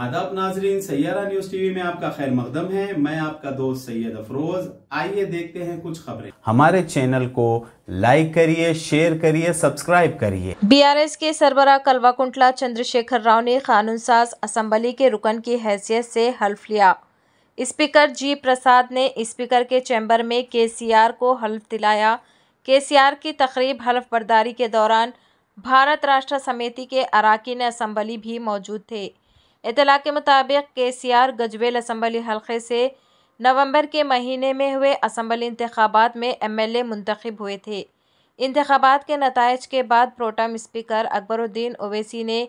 आदाब नाजरीन, Saiyaara news TV में आपका खैर मकदम है। मैं आपका दोस्त सैयद अफरोज। आइए देखते हैं कुछ खबरें। हमारे चैनल को लाइक करिए, शेयर करिए, सब्सक्राइब करिए। बीआरएस के सरबराह कल्वाकुंटला चंद्रशेखर राव ने कानून साज असम्बली के रुकन की हैसियत से हल्फ लिया। स्पीकर जी प्रसाद ने स्पीकर के चैम्बर में केसीआर को हल्फ दिलाया। केसीआर की तकरीब हल्फ बर्दारी के दौरान भारत राष्ट्र समिति के अरकान असम्बली भी मौजूद थे। इत्तला के मुताबिक केसीआर गजवेल असम्बली हल्के से नवंबर के महीने में हुए असम्बली इंतखाबात में एमएलए मुंतखब हुए थे। इंतखाबात के नताइज के बाद प्रोटेम स्पीकर अकबरुद्दीन ओवैसी ने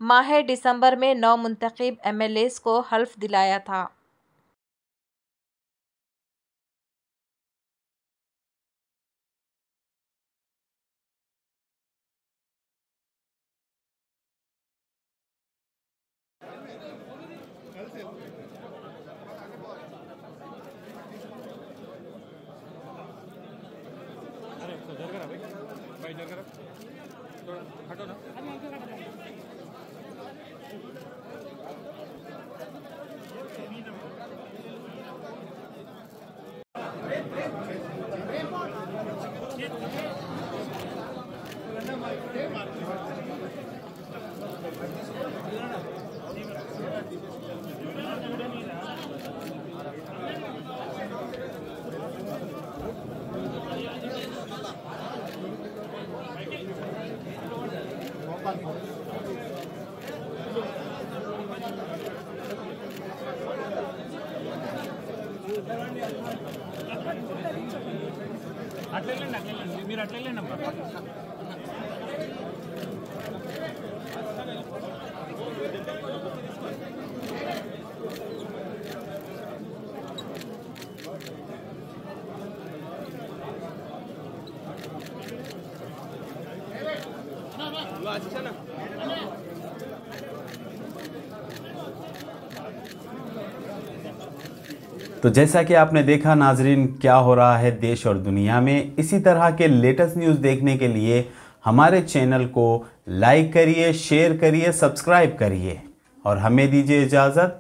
माह दिसंबर में 9 मुंतखब एमएलएस को हल्फ दिलाया था। हटो ना। అట్లెళ్ళండి మీరు అట్లెళ్ళండి అమ్మా. तो जैसा कि आपने देखा नाजरीन, क्या हो रहा है देश और दुनिया में। इसी तरह के लेटेस्ट न्यूज़ देखने के लिए हमारे चैनल को लाइक करिए, शेयर करिए, सब्सक्राइब करिए और हमें दीजिए इजाज़त।